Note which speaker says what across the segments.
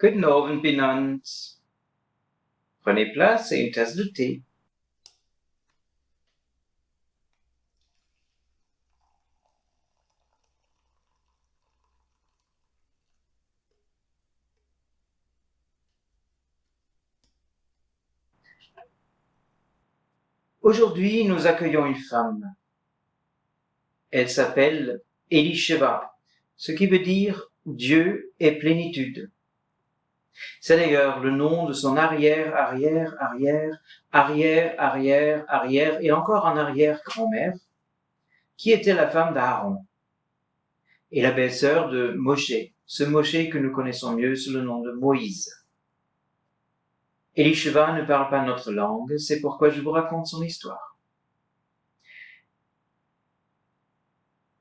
Speaker 1: Guten Abend, Benannt. Prenez place et une tasse de thé. Aujourd'hui, nous accueillons une femme. Elle s'appelle Elisheva, ce qui veut dire Dieu est plénitude. C'est d'ailleurs le nom de son arrière et encore en arrière-grand-mère, qui était la femme d'Aaron et la belle-sœur de Moshe, ce Moshe que nous connaissons mieux sous le nom de Moïse. Elisheva ne parle pas notre langue, c'est pourquoi je vous raconte son histoire.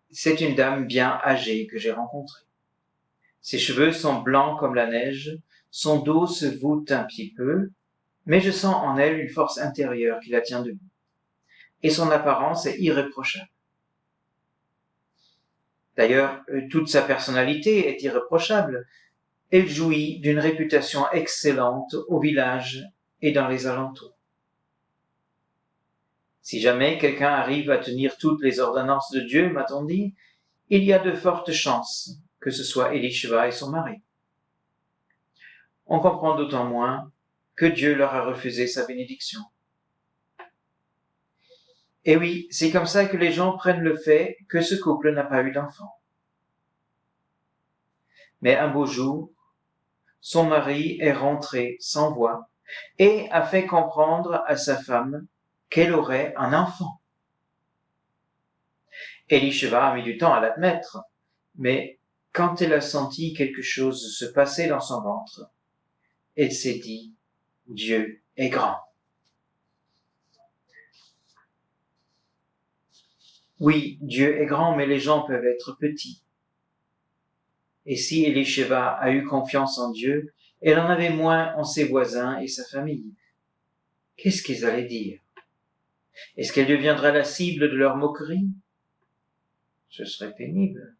Speaker 1: C'est une dame bien âgée que j'ai rencontrée. Ses cheveux sont blancs comme la neige, son dos se voûte un petit peu, mais je sens en elle une force intérieure qui la tient debout. Et son apparence est irréprochable. D'ailleurs, toute sa personnalité est irréprochable. Elle jouit d'une réputation excellente au village et dans les alentours. Si jamais quelqu'un arrive à tenir toutes les ordonnances de Dieu, m'a-t-on dit, il y a de fortes chances que ce soit Elisheva et son mari. On comprend d'autant moins que Dieu leur a refusé sa bénédiction. Et oui, c'est comme ça que les gens prennent le fait que ce couple n'a pas eu d'enfant. Mais un beau jour, son mari est rentré sans voix et a fait comprendre à sa femme qu'elle aurait un enfant. Elisheva a mis du temps à l'admettre, mais quand elle a senti quelque chose se passer dans son ventre, elle s'est dit « Dieu est grand ». Oui, Dieu est grand, mais les gens peuvent être petits. Et si Elisheva a eu confiance en Dieu, elle en avait moins en ses voisins et sa famille. Qu'est-ce qu'ils allaient dire? Est-ce qu'elle deviendrait la cible de leur moquerie? Ce serait pénible.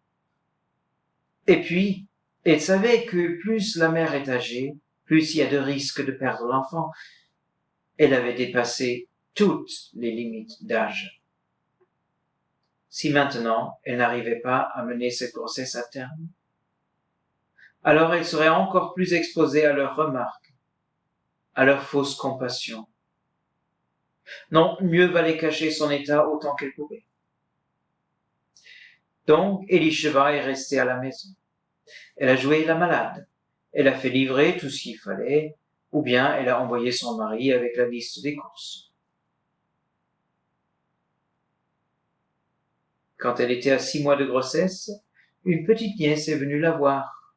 Speaker 1: Et puis, elle savait que plus la mère est âgée, plus il y a de risques de perdre l'enfant. Elle avait dépassé toutes les limites d'âge. Si maintenant elle n'arrivait pas à mener cette grossesse à terme, alors elle serait encore plus exposée à leurs remarques, à leur fausse compassion. Non, mieux valait cacher son état autant qu'elle pouvait. Donc, Elisheva est restée à la maison. Elle a joué la malade. Elle a fait livrer tout ce qu'il fallait, ou bien elle a envoyé son mari avec la liste des courses. Quand elle était à 6 mois de grossesse, une petite nièce est venue la voir.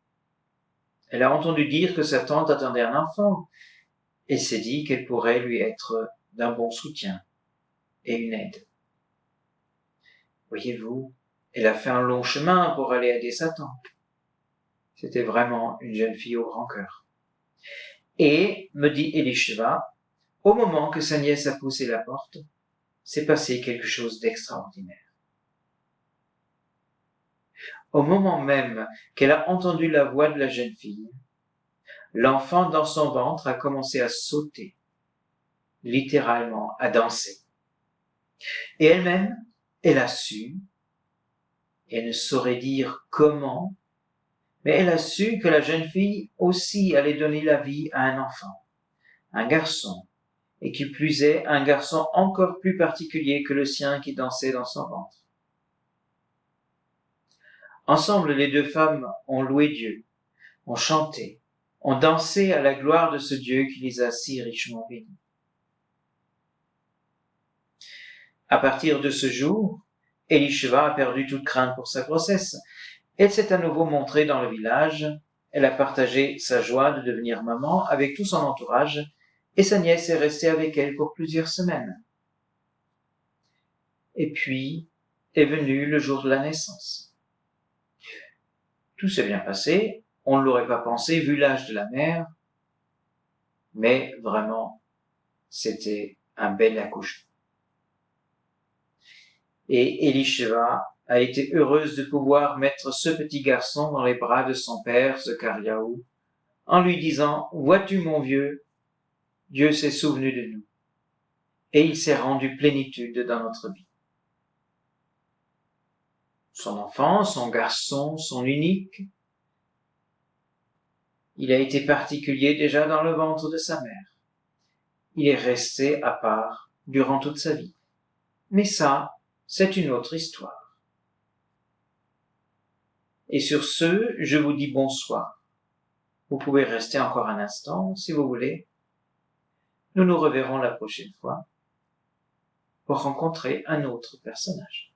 Speaker 1: Elle a entendu dire que sa tante attendait un enfant et s'est dit qu'elle pourrait lui être d'un bon soutien et une aide. Voyez-vous, elle a fait un long chemin pour aller aider sa tante. C'était vraiment une jeune fille au grand cœur. Et, me dit Elisheva, au moment que sa nièce a poussé la porte, s'est passé quelque chose d'extraordinaire. Au moment même qu'elle a entendu la voix de la jeune fille, l'enfant dans son ventre a commencé à sauter, littéralement à danser. Et elle-même, elle a su, elle ne saurait dire comment, mais elle a su que la jeune fille aussi allait donner la vie à un enfant, un garçon, et qui plus est, un garçon encore plus particulier que le sien qui dansait dans son ventre. Ensemble, les deux femmes ont loué Dieu, ont chanté, ont dansé à la gloire de ce Dieu qui les a si richement bénis. À partir de ce jour, Elisheva a perdu toute crainte pour sa grossesse. Elle s'est à nouveau montrée dans le village. Elle a partagé sa joie de devenir maman avec tout son entourage et sa nièce est restée avec elle pour plusieurs semaines. Et puis est venu le jour de la naissance. Tout s'est bien passé, on ne l'aurait pas pensé vu l'âge de la mère, mais vraiment, c'était un bel accouchement. Et Elisheva a été heureuse de pouvoir mettre ce petit garçon dans les bras de son père, Zechariahu, en lui disant « Vois-tu mon vieux, Dieu s'est souvenu de nous et il s'est rendu plénitude dans notre vie. » Son enfant, son garçon, son unique, il a été particulier déjà dans le ventre de sa mère. Il est resté à part durant toute sa vie. Mais ça, c'est une autre histoire. Et sur ce, je vous dis bonsoir. Vous pouvez rester encore un instant si vous voulez. Nous nous reverrons la prochaine fois pour rencontrer un autre personnage.